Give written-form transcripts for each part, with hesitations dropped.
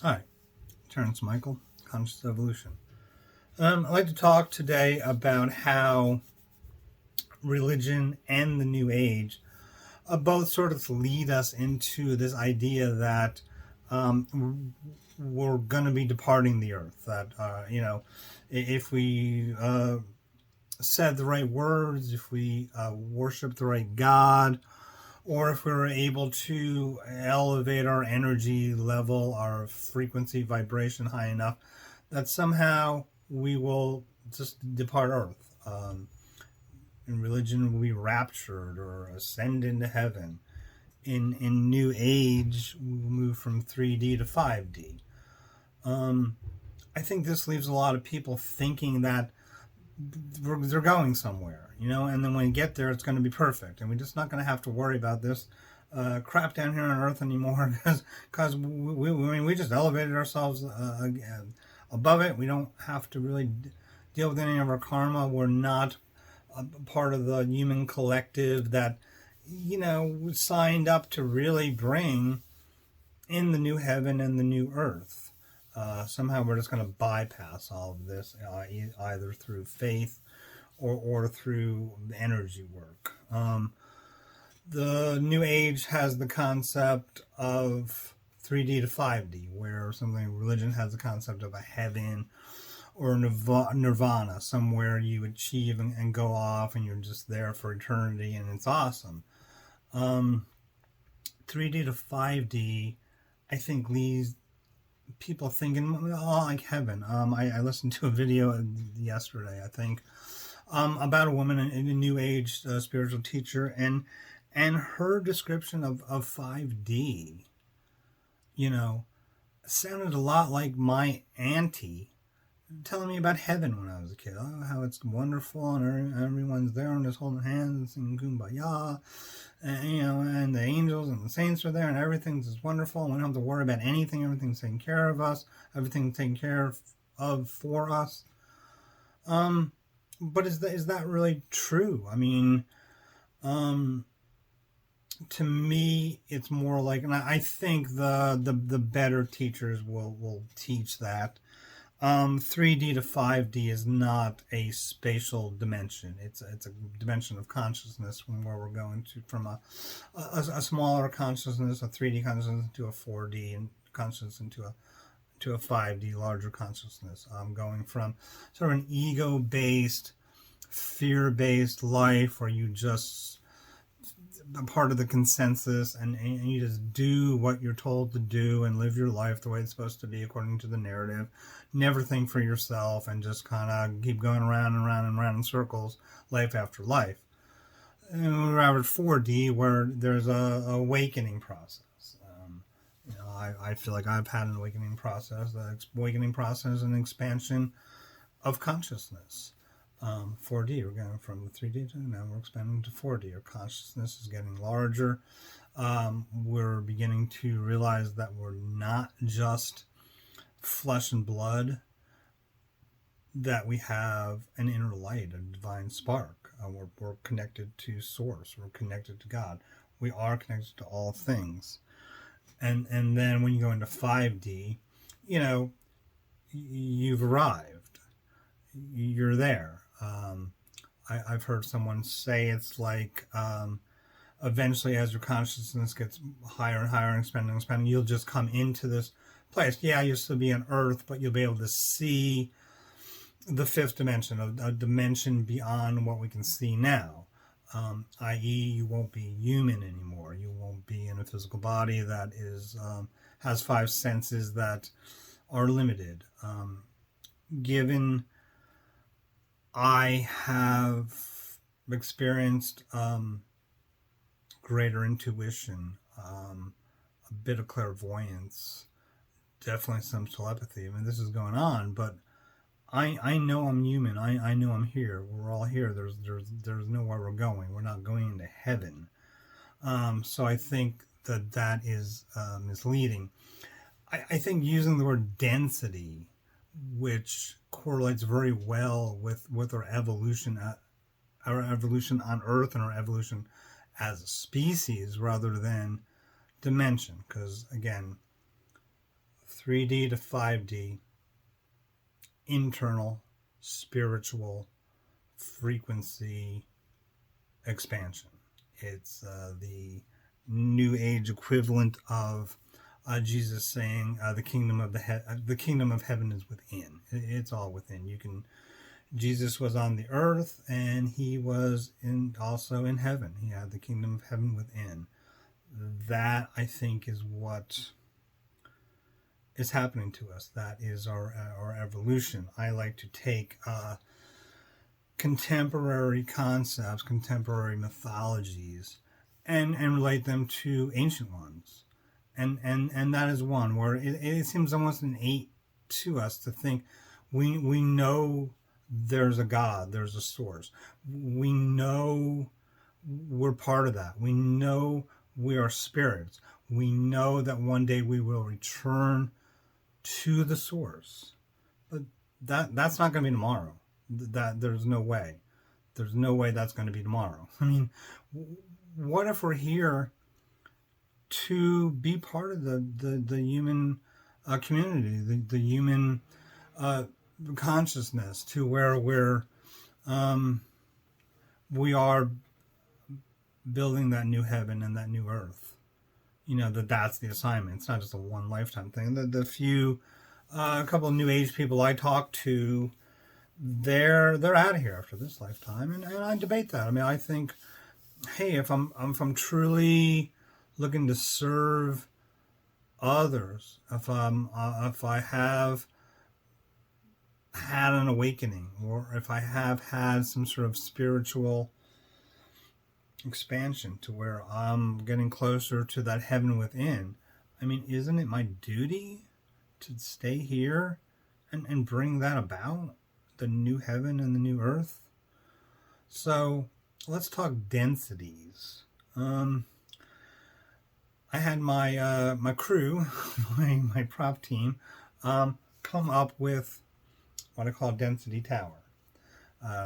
Hi, Terence Michael, Conscious Evolution. I'd like to talk today about how religion and the New Age both sort of lead us into this idea that we're going to be departing the earth. That, if we said the right words, if we worship the right God, or if we were able to elevate our energy level, our frequency, vibration high enough, that somehow we will just depart Earth. In religion, we'll be raptured or ascend into heaven. In New Age, we'll move from 3D to 5D. I think this leaves a lot of people thinking that they're going somewhere, and then when we get there, it's going to be perfect, and we're just not going to have to worry about this crap down here on Earth anymore because we just elevated ourselves above it. We don't have to really deal with any of our karma. We're not a part of the human collective that signed up to really bring in the new heaven and the new earth. Somehow we're just going to bypass all of this, either through faith or through energy work. The New Age has the concept of 3D to 5D, where something religion has the concept of a heaven or nirvana, somewhere you achieve and go off and you're just there for eternity and it's awesome. 3D to 5D, I think, leaves people thinking, oh, like heaven. I listened to a video yesterday, I think, about a woman in a New Age spiritual teacher, and her description of 5D, sounded a lot like my auntie telling me about heaven when I was a kid. Oh, how it's wonderful and everyone's there and just holding hands and singing kumbaya, and the angels and the saints are there and everything's just wonderful and we don't have to worry about anything. Everything's taken care of us. Everything's taken care of for us. But is that really true? I mean, to me, it's more like, and I think the better teachers will teach that 3D to 5D is not a spatial dimension. It's a dimension of consciousness where we're going to from a smaller consciousness, a 3D consciousness, to a 4D and consciousness into a 5D larger consciousness. Going from sort of an ego-based, fear-based life where you just a part of the consensus and you just do what you're told to do and live your life the way it's supposed to be according to the narrative. Never think for yourself and just kind of keep going around and around and around in circles, life after life. And we're at 4D where there's a awakening process. I feel like I've had an awakening process. The awakening process is an expansion of consciousness. 4D, we're going from 3D to now we're expanding to 4D. Our consciousness is getting larger. We're beginning to realize that we're not just flesh and blood, that we have an inner light, a divine spark. We're connected to Source. We're connected to God. We are connected to all things. And then when you go into 5D, you've arrived. You're there. I've heard someone say it's like eventually as your consciousness gets higher and higher and expanding, you'll just come into this place. Yeah, you'll still be on Earth, but you'll be able to see the fifth dimension, a dimension beyond what we can see now. I.e., you won't be human anymore. You won't be in a physical body that is has five senses that are limited. Given I have experienced greater intuition, a bit of clairvoyance, definitely some telepathy. I mean, this is going on, but I know I'm human. I know I'm here. We're all here. There's nowhere we're going. We're not going into heaven. So I think that is misleading. I think using the word density, which correlates very well with our evolution on Earth and our evolution as a species rather than dimension, because again, 3D to 5D, internal spiritual frequency expansion. It's the New Age equivalent of Jesus saying the kingdom of the kingdom of heaven is within. It's all within. You can. Jesus was on the earth, and he was also in heaven. He had the kingdom of heaven within. That, I think, is what is happening to us. That is our evolution. I like to take contemporary concepts, contemporary mythologies, and relate them to ancient ones. And that is one where it seems almost innate to us to think we know there's a God, there's a source. We know we're part of that. We know we are spirits. We know that one day we will return to the source. But that's not going to be tomorrow. That there's no way. There's no way that's going to be tomorrow. I mean, what if we're here to be part of the human community, the human consciousness, to where we are building that new heaven and that new earth. That's the assignment. It's not just a one lifetime thing. The few a couple of new age people I talk to, they're out of here after this lifetime, and I debate that. I mean, I think, hey, if I'm truly looking to serve others, if I have had an awakening, or if I have had some sort of spiritual expansion to where I'm getting closer to that heaven within, I mean, isn't it my duty to stay here and bring that about, the new heaven and the new earth? So let's talk densities. I had my crew, my prop team, come up with what I call density tower.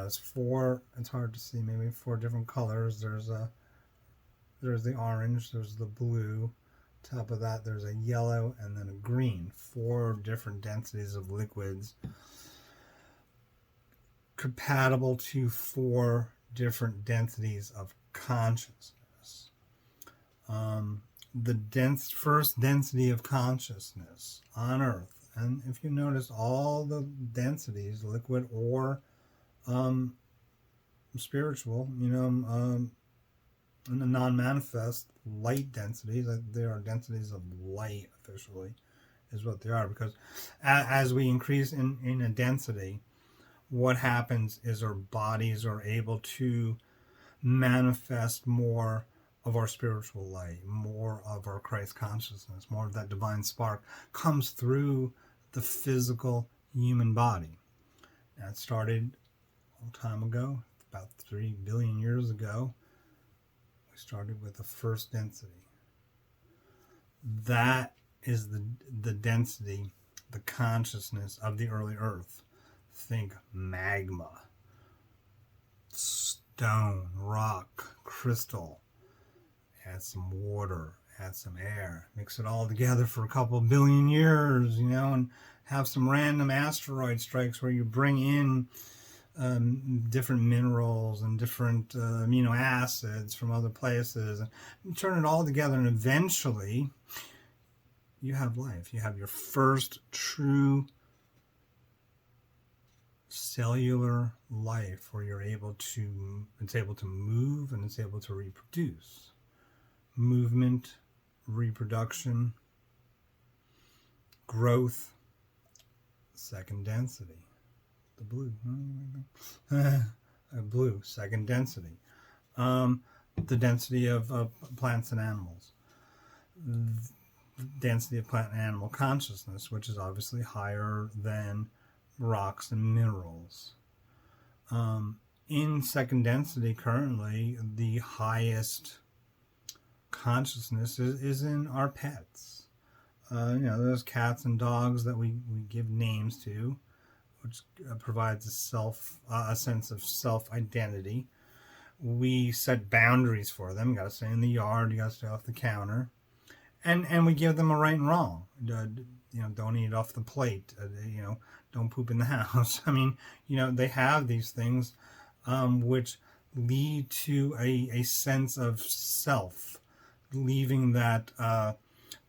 It's four. It's hard to see. Maybe four different colors. There's the orange. There's the blue. Top of that, there's a yellow and then a green. Four different densities of liquids, compatible to four different densities of consciousness. The first density of consciousness on Earth, and if you notice, all the densities, liquid or spiritual, and the non-manifest light densities, they are densities of light officially, is what they are, because as we increase in a density, what happens is our bodies are able to manifest more of our spiritual light, more of our Christ consciousness, more of that divine spark comes through the physical human body. That started a long time ago, about 3 billion years ago. We started with the first density. That is the density, the consciousness of the early Earth. Think magma, stone, rock, crystal. Add some water, add some air, mix it all together for a couple billion years, and have some random asteroid strikes where you bring in different minerals and different amino acids from other places, and you turn it all together, and eventually you have life. You have your first true cellular life where it's able to move and it's able to reproduce. Movement, reproduction, growth, second density. The blue. Blue, second density. The density of plants and animals. Density of plant and animal consciousness, which is obviously higher than rocks and minerals. In second density currently, the highest consciousness is in our pets. There's cats and dogs that we give names to, which provides a sense of self-identity. We set boundaries for them. You got to stay in the yard. You got to stay off the counter, and we give them a right and wrong. don't eat off the plate. Don't poop in the house. I mean, they have these things which lead to a sense of self, leaving that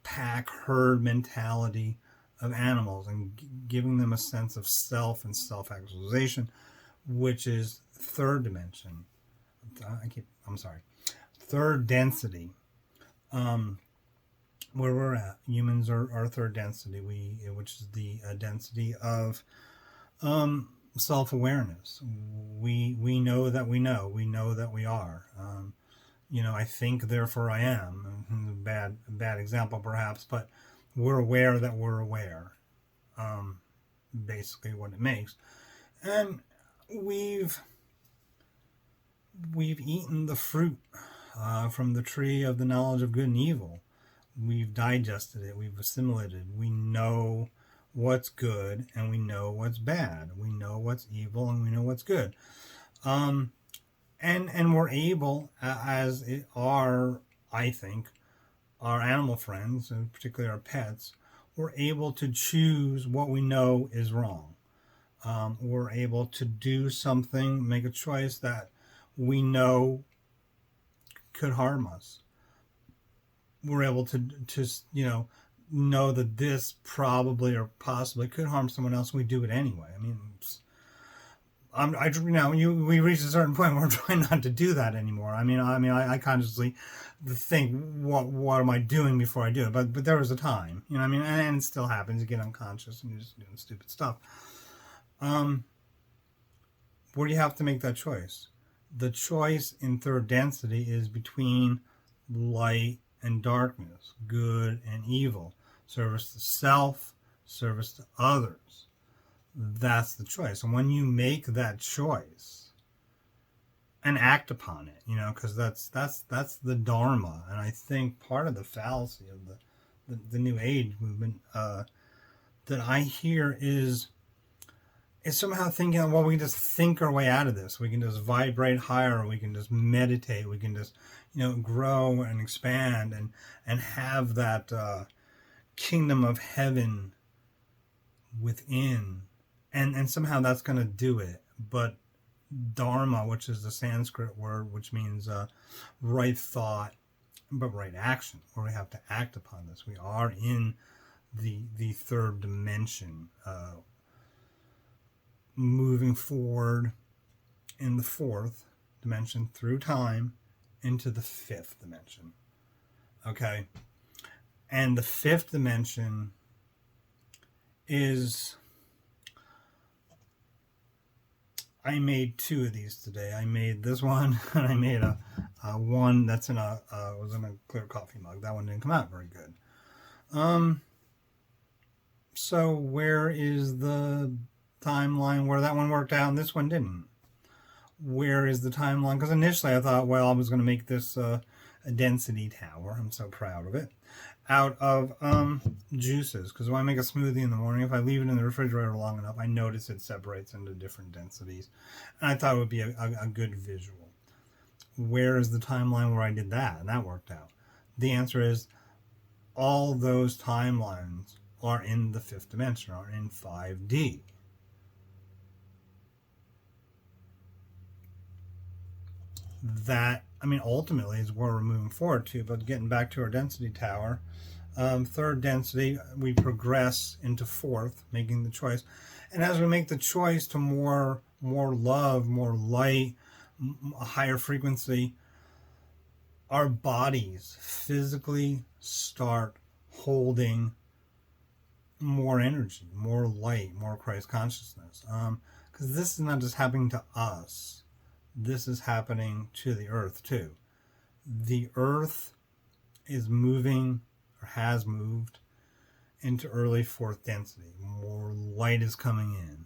pack herd mentality of animals and giving them a sense of self and self-actualization, which is third dimension. I'm sorry, third density. Where we're at, humans are third density. Which is the density of self-awareness. We know that we know. We know that we are. I think, therefore I am. Bad example, perhaps, but we're aware that we're aware. Basically, what it makes, and we've eaten the fruit from the tree of the knowledge of good and evil. We've digested it. We've assimilated. We know what's good and we know what's bad. We know what's evil and we know what's good. And we're able, as I think, our animal friends, and particularly our pets, we're able to choose what we know is wrong. We're able to do something, make a choice that we know could harm us. We're able to know that this probably or possibly could harm someone else. We do it anyway. I mean, we reach a certain point where we're trying not to do that anymore. I consciously think, what am I doing before I do it? But there was a time, and it still happens. You get unconscious and you're just doing stupid stuff. Where do you have to make that choice? The choice in third density is between light and darkness, good and evil, service to self, service to others. That's the choice. And when you make that choice and act upon it, because that's the Dharma. And I think part of the fallacy of the New Age movement that I hear is somehow thinking, well, we can just think our way out of this. We can just vibrate higher. We can just meditate. We can just, grow and expand and have that kingdom of heaven within. And somehow that's going to do it. But Dharma, which is the Sanskrit word, which means right thought, but right action, where we have to act upon this. We are in the third dimension, moving forward in the fourth dimension through time into the fifth dimension. Okay? And the fifth dimension is... I made two of these today. I made this one, and I made a one that's was in a clear coffee mug. That one didn't come out very good. So where is the timeline where that one worked out and this one didn't? Where is the timeline? Because initially I thought, well, I was going to make this a density tower. I'm so proud of it. Out of juices. Because when I make a smoothie in the morning, if I leave it in the refrigerator long enough, I notice it separates into different densities. And I thought it would be a good visual. Where is the timeline where I did that? And that worked out. The answer is all those timelines are in the fifth dimension, are in 5D. That, ultimately is where we're moving forward to. But getting back to our density tower, third density, we progress into fourth, making the choice. And as we make the choice to more love, more light, a higher frequency, our bodies physically start holding more energy, more light, more Christ consciousness. Because this is not just happening to us. This is happening to the earth too. The earth is moving, or has moved, into early fourth density. More light is coming in,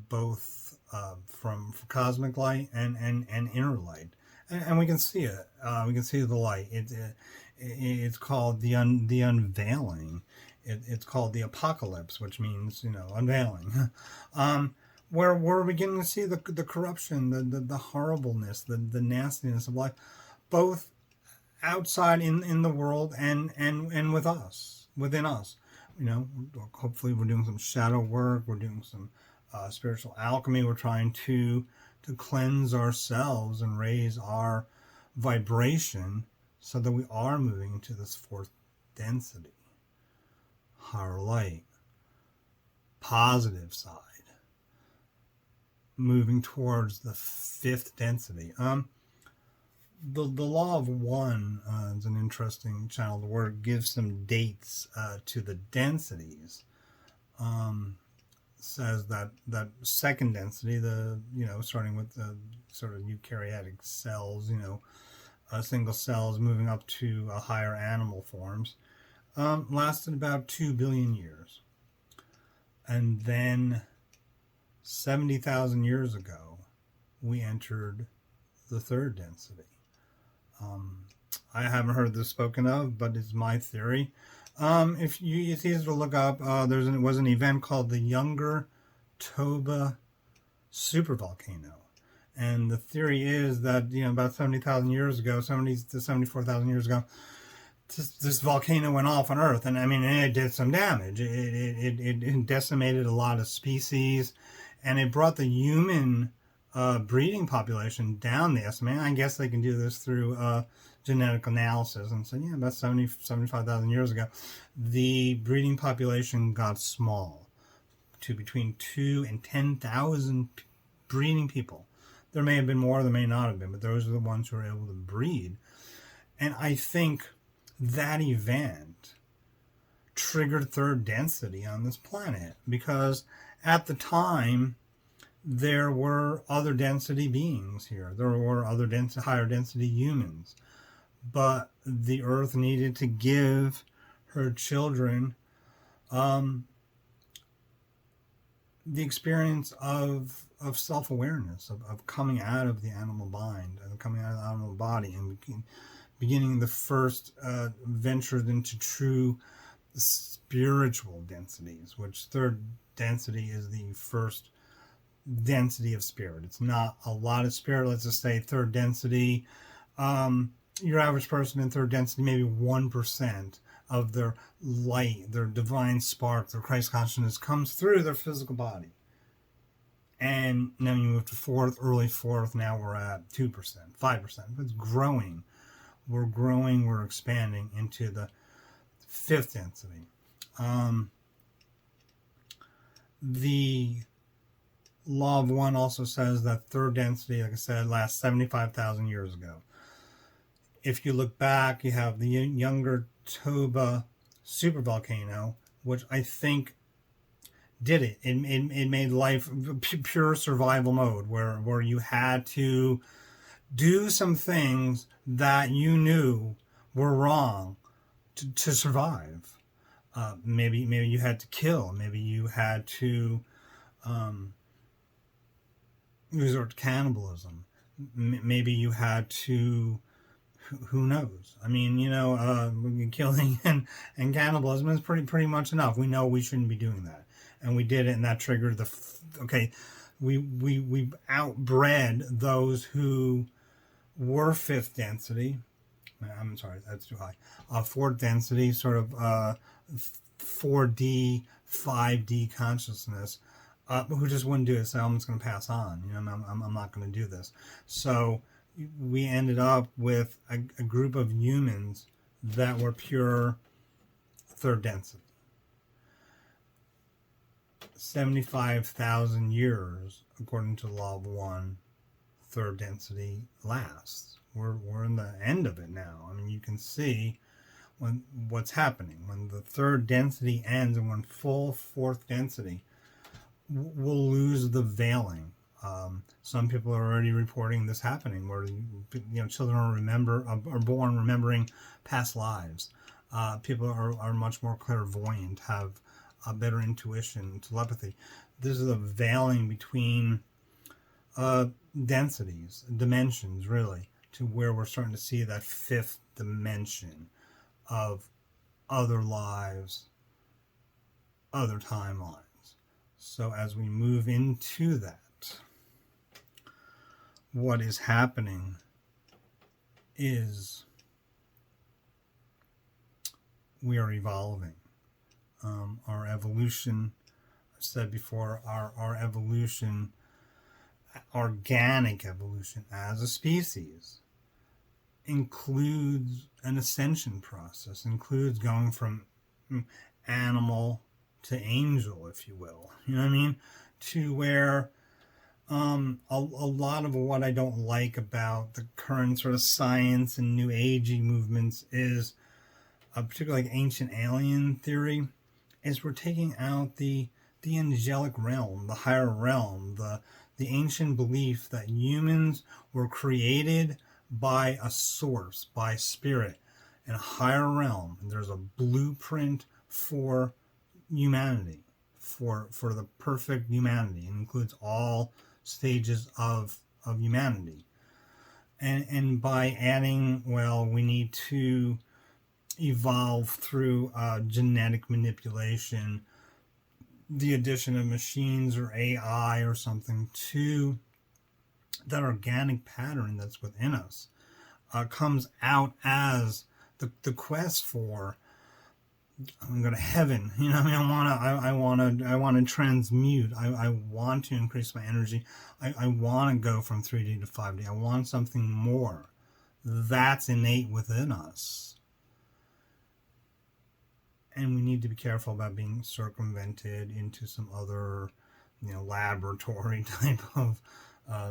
both from cosmic light and inner light, and we can see it. We can see the light. It's called the unveiling. It's called the apocalypse, which means unveiling. Where we're beginning to see the corruption, the horribleness, the nastiness of life, both outside in the world and with us. within us. Hopefully we're doing some shadow work. We're doing some spiritual alchemy. We're trying to cleanse ourselves and raise our vibration so that we are moving into this fourth density, higher light, positive side, moving towards the fifth density. The law of one is an interesting channel where it gives some dates to the densities. Says that second density, starting with the sort of eukaryotic cells, single cells moving up to higher animal forms, lasted about 2 billion years. And then 70,000 years ago, we entered the third density. I haven't heard this spoken of, but it's my theory. It's easy to look up. There was an event called the Younger Toba supervolcano, and the theory is that about 70,000 years ago, 70 to 74,000 years ago, this volcano went off on Earth, and it did some damage. It decimated a lot of species, and it brought the human breeding population down. They estimate. I guess they can do this through genetic analysis. And so, about 75,000 years ago, the breeding population got small to between 2 and 10,000 breeding people. There may have been more, there may not have been, but those are the ones who were able to breed. And I think that event triggered third density on this planet, because at the time, there were other density beings here. There were other higher density humans. But the Earth needed to give her children the experience of self-awareness, of coming out of the animal mind and coming out of the animal body, and beginning the first ventures into true spiritual densities, which third density is the first density of spirit. It's not a lot of spirit. Let's just say third density, your average person in third density, maybe 1% of their light, their divine spark, their Christ consciousness comes through their physical body. And then you move to fourth, early fourth, now we're at 2%, 5%. It's growing. We're growing, we're expanding into the fifth density. The Law of One also says that third density, like I said, lasts 75,000 years ago. If you look back, you have the Younger Toba supervolcano, which I think did it. It made life pure survival mode, where you had to do some things that you knew were wrong to survive. Maybe you had to kill. Maybe you had to resort to cannibalism. Maybe you had to, who knows? Killing and cannibalism is pretty much enough. We know we shouldn't be doing that, and we did it, and that triggered we outbred those who were fifth density. I'm sorry, that's too high. Fourth density, sort of 4D, 5D consciousness, who just wouldn't do it. So I'm just going to pass on. I'm not going to do this. So we ended up with a group of humans that were pure third density. 75,000 years, according to the Law of One, third density lasts. We're in the end of it now. You can see what's happening when the third density ends, and when full fourth density, we'll lose the veiling. Some people are already reporting this happening, where children are born remembering past lives. People are much more clairvoyant, have a better intuition, telepathy. This is a veiling between densities, dimensions, really, to where we're starting to see that fifth dimension of other lives, other timelines. So as we move into that, what is happening is we are evolving. Our evolution, I've said before, our evolution, organic evolution as a species, includes an ascension process, includes going from animal to angel, if you will. You know what I mean? To where a lot of what I don't like about the current sort of science and new agey movements is, particularly like ancient alien theory, is we're taking out the angelic realm, the higher realm, the ancient belief that humans were created by a source, by spirit, in a higher realm. And there's a blueprint for humanity, for the perfect humanity. It includes all stages of humanity. And by adding, well, we need to evolve through genetic manipulation, the addition of machines or AI or something to that organic pattern that's within us, comes out as the quest for, I'm going to go to heaven. You know, I want to transmute. I want to increase my energy. I want to go from 3D to 5D. I want something more. That's innate within us. And we need to be careful about being circumvented into some other, laboratory type of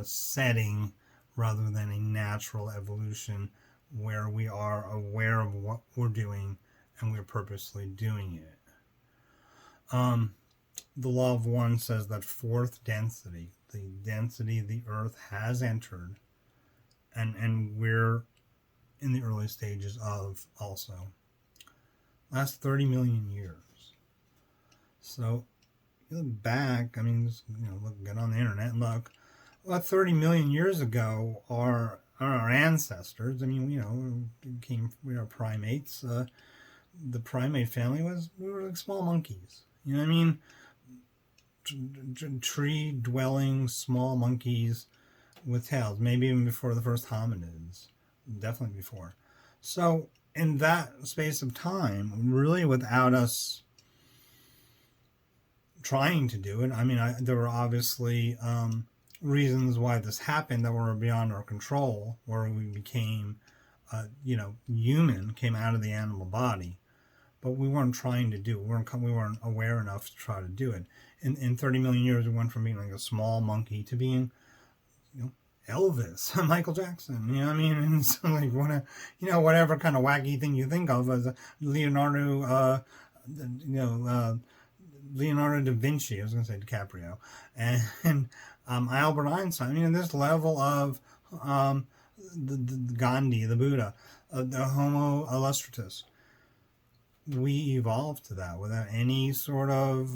setting rather than a natural evolution where we are aware of what we're doing and we're purposely doing it. The law of one says that fourth density, the density the Earth has entered, and we're in the early stages of also. Last 30 million years. So, you look back, get on the internet and look. About 30 million years ago, our ancestors, we are primates. The primate family we were like small monkeys. You know what I mean? Tree-dwelling small monkeys with tails. Maybe even before the first hominids. Definitely before. So, in that space of time, really without us trying to do it, there were obviously reasons why this happened that were beyond our control, where we became, human, came out of the animal body. But we weren't trying to do it. We weren't aware enough to try to do it. In 30 million years, we went from being like a small monkey to being, Elvis, Michael Jackson, you know what I mean? And so like, whatever kind of wacky thing you think of as Leonardo da Vinci, I was going to say DiCaprio, and Albert Einstein, this level of the Gandhi, the Buddha, the Homo illustratus. We evolved to that without any sort of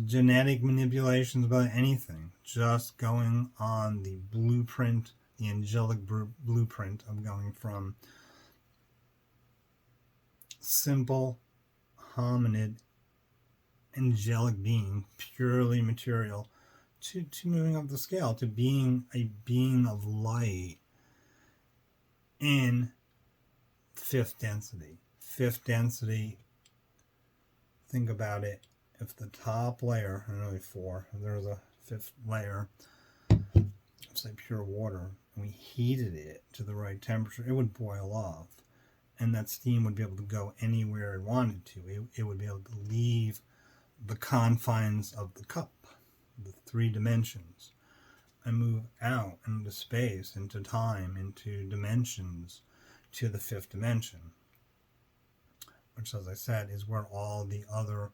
genetic manipulations about anything, just going on the blueprint, the angelic blueprint of going from simple hominid angelic being, purely material, to moving up the scale, to being a being of light in fifth density. Fifth density, think about it. If the top layer, only four, there's a fifth layer, say pure water, and we heated it to the right temperature, it would boil off. And that steam would be able to go anywhere it wanted to. It would be able to leave the confines of the cup, the 3 dimensions, and move out into space, into time, into dimensions, to the 5th dimension. Which, as I said, is where all the other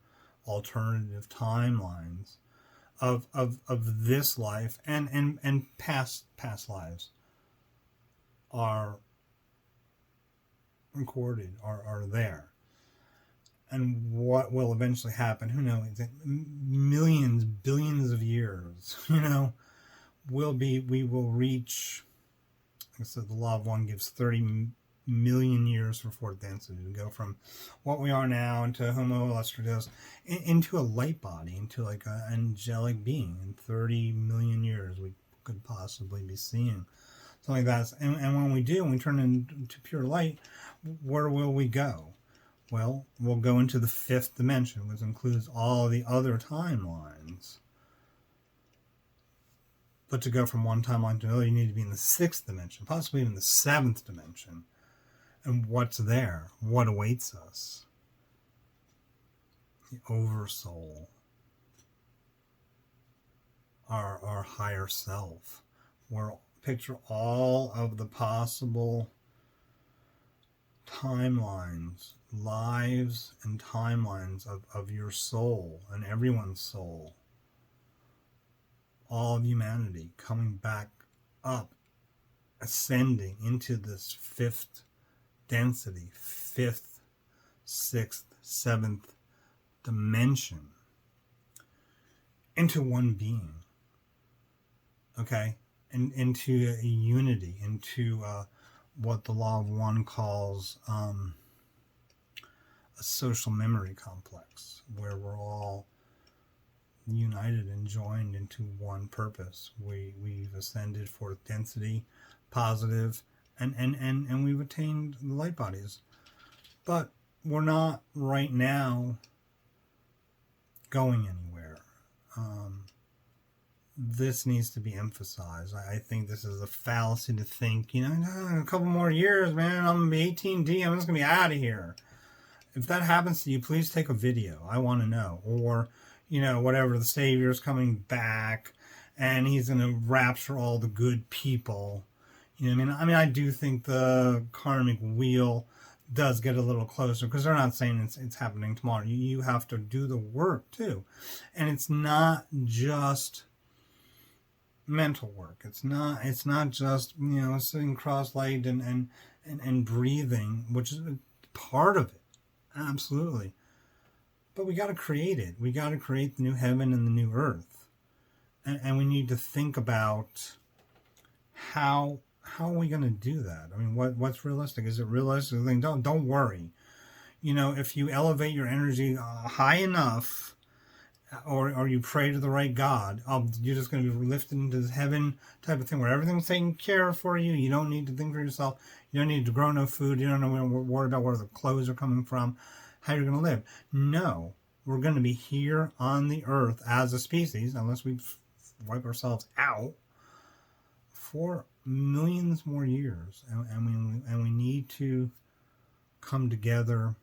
alternative timelines of this life and past lives are recorded, are there. And what will eventually happen, who knows, millions, billions of years, we will reach, like I said, the law of one gives 30 million years for fourth density to go from what we are now into Homo illustratus into a light body, into like an angelic being. In 30 million years we could possibly be seeing something like that. And when we do, when we turn into pure light, where will we go? Well, we'll go into the fifth dimension, which includes all the other timelines. But to go from one timeline to another, you need to be in the sixth dimension, possibly even the seventh dimension. And what's there? What awaits us? The oversoul, our higher self. We'll picture all of the possible timelines, lives and timelines of your soul and everyone's soul. All of humanity coming back up, ascending into this fifth density, fifth, sixth, seventh dimension, into one being, okay, and into a unity, into what the law of one calls a social memory complex, where we're all united and joined into one purpose. We've ascended fourth density, positive, and we've attained the light bodies. But we're not right now going anywhere. This needs to be emphasized. I think this is a fallacy to think, in a couple more years, man, I'm going to be 18D, I'm just going to be out of here. If that happens to you, please take a video. I want to know. Or, whatever, the Savior's coming back and he's going to rapture all the good people. I mean, I do think the karmic wheel does get a little closer, because they're not saying it's happening tomorrow. You have to do the work too. And it's not just mental work. It's not just, sitting cross-legged and breathing, which is part of it. Absolutely. But we got to create it. We got to create the new heaven and the new earth. And we need to think about how are we going to do that? I mean, what's realistic? Is it realistic? Don't worry. If you elevate your energy high enough, or you pray to the right God, you're just going to be lifted into this heaven type of thing where everything's taken care of for you. You don't need to think for yourself. You don't need to grow no food. You don't know worry about where the clothes are coming from, how you're going to live. No, we're going to be here on the earth as a species, unless we wipe ourselves out, for millions more years. And we need to come together,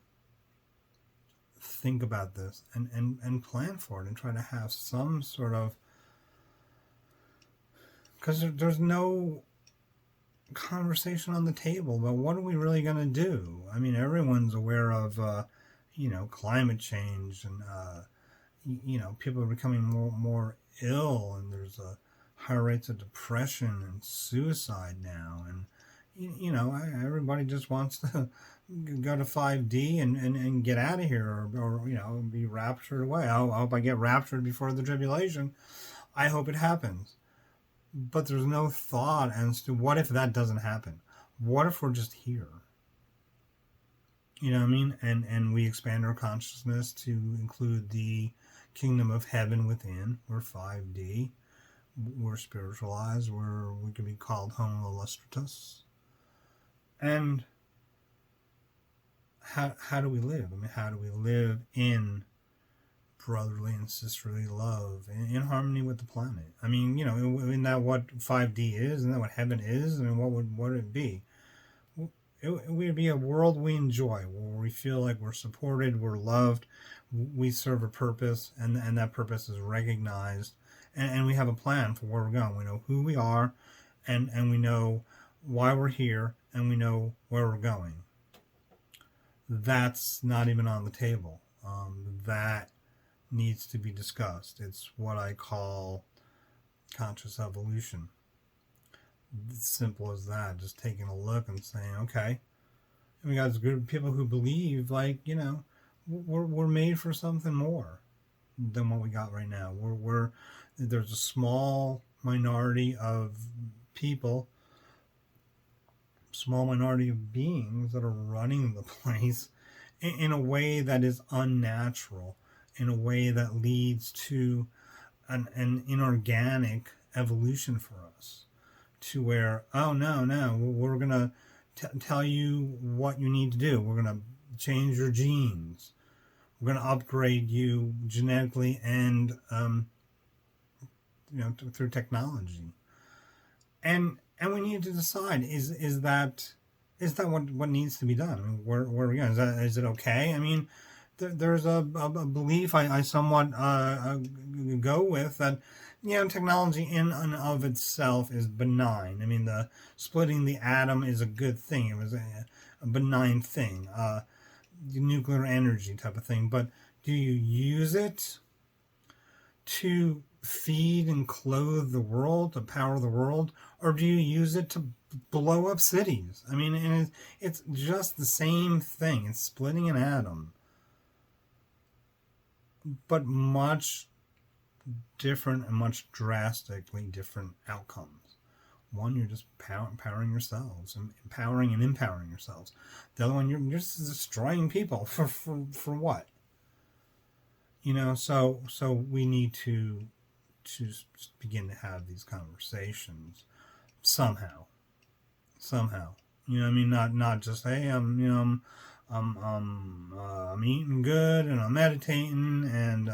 think about this, and plan for it, and try to have some sort of, because there's no conversation on the table about what are we really going to do. I mean, everyone's aware of climate change, and people are becoming more ill, and there's higher rates of depression and suicide now, and everybody just wants to go to 5D and get out of here, or be raptured away. I hope I get raptured before the tribulation. I hope it happens. But there's no thought as to what if that doesn't happen? What if we're just here? You know what I mean? And we expand our consciousness to include the kingdom of heaven within. We're 5D. We're spiritualized. We can be called homo illustratus. And how do we live? I mean, how do we live in brotherly and sisterly love, in harmony with the planet? I mean, isn't that what 5D is? Isn't that what heaven is? I mean, what would it be? It would be a world we enjoy, where we feel like we're supported, we're loved, we serve a purpose, and that purpose is recognized, and we have a plan for where we're going. We know who we are, and we know why we're here, and we know where we're going. That's not even on the table. That needs to be discussed. It's what I call conscious evolution. It's simple as that. Just taking a look and saying, okay, we got this group of people who believe, we're made for something more than what we got right now. There's a small minority of people, small minority of beings that are running the place in a way that is unnatural, in a way that leads to an inorganic evolution for us, to where, oh no, we're going to tell you what you need to do. We're going to change your genes. We're going to upgrade you genetically and through technology. And we need to decide, is that what needs to be done? I mean, where are we going? Is it okay? I mean, there's a belief I somewhat go with, that technology in and of itself is benign. I mean, the splitting the atom is a good thing. It was a benign thing, nuclear energy type of thing. But do you use it to feed and clothe the world, to power the world, or do you use it to blow up cities? I mean, and it's just the same thing. It's splitting an atom, but much different and much drastically different outcomes. One, you're just empowering yourselves, and empowering yourselves. The other one, you're just destroying people for what? So we need to begin to have these conversations somehow. I mean, not just, hey, I'm eating good and I'm meditating and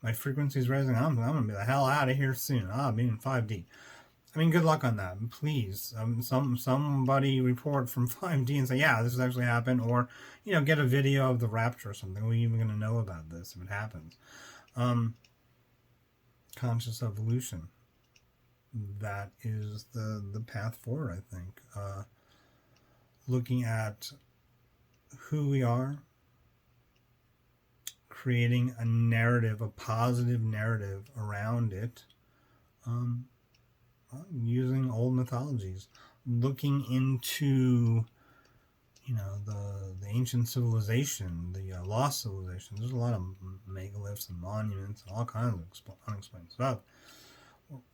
my frequency's rising. I'm gonna be the hell out of here soon. I'll be in 5D. I mean, good luck on that. Please, somebody report from 5D and say, yeah, this has actually happened, or get a video of the Rapture or something. We're even gonna know about this if it happens. Conscious evolution. That is the path forward, I think. Looking at who we are, creating a narrative, a positive narrative around it, using old mythologies, looking into the ancient civilization, the lost civilization. There's a lot of megaliths and monuments and all kinds of unexplained stuff,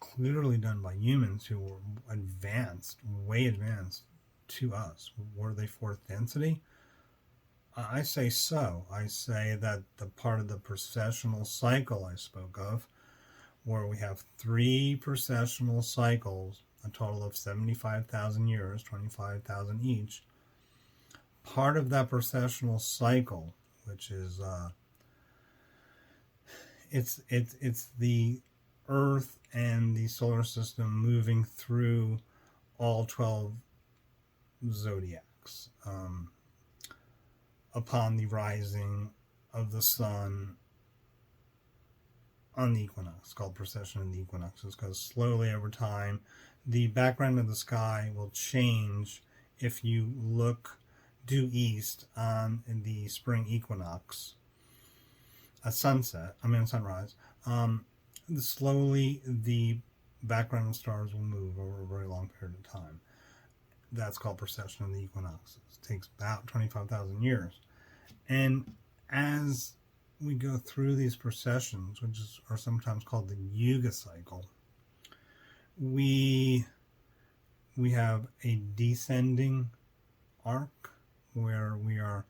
clearly done by humans who were advanced, way advanced to us. Were they fourth density? I say so. I say that the part of the precessional cycle I spoke of, where we have 3 precessional cycles, a total of 75,000 years, 25,000 each. Part of that precessional cycle, which is it's the Earth and the solar system moving through all 12 zodiacs upon the rising of the sun on the equinox, called precession of the equinoxes, because slowly over time the background of the sky will change. If you look due east on the spring equinox, a sunrise, slowly the background of stars will move over a very long period of time. That's called precession of the equinoxes. It takes about 25,000 years. And as we go through these precessions, which are sometimes called the Yuga cycle, we have a descending arc where we are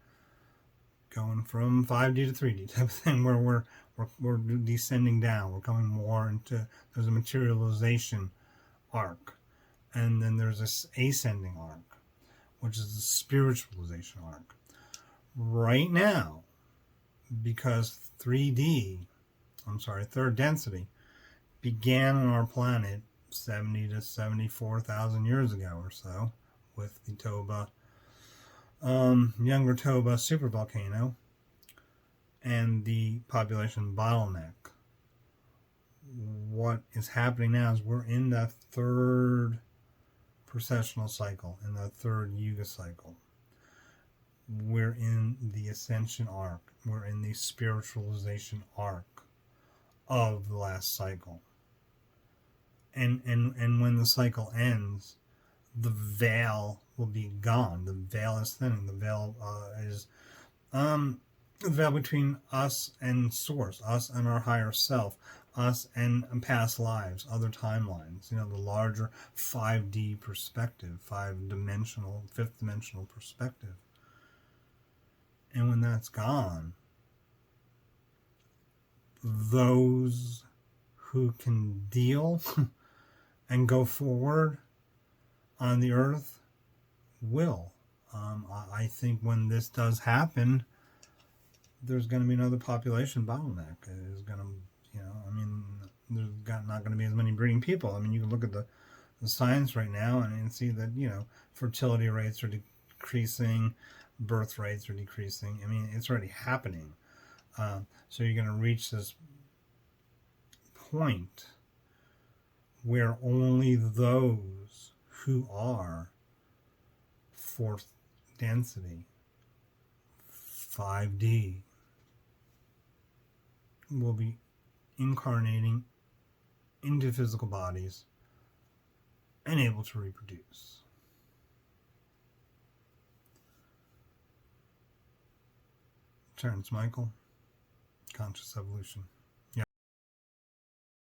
going from 5D to 3D type of thing, where we're descending down. We're coming more into, there's a materialization arc, and then there's this ascending arc, which is the spiritualization arc. Right now, because third density began on our planet 70 to 74,000 years ago or so, with the Toba, younger Toba supervolcano and the population bottleneck. What is happening now is we're in that third precessional cycle, in the third Yuga cycle. We're in the ascension arc. We're in the spiritualization arc of the last cycle. And when the cycle ends, the veil will be gone. The veil is thinning. The veil is the veil between us and Source, us and our higher self, us and past lives, other timelines. The larger 5D perspective, fifth dimensional perspective. And when that's gone, those who can deal and go forward on the earth will. I think when this does happen, there's going to be another population bottleneck. There's going to, there's not going to be as many breeding people. I mean, you can look at the science right now and see that, fertility rates are decreasing, birth rates are decreasing. I mean, it's already happening. So you're going to reach this point where only those who are fourth density, 5D, will be incarnating into physical bodies and able to reproduce. Terence Michael, Conscious Evolution.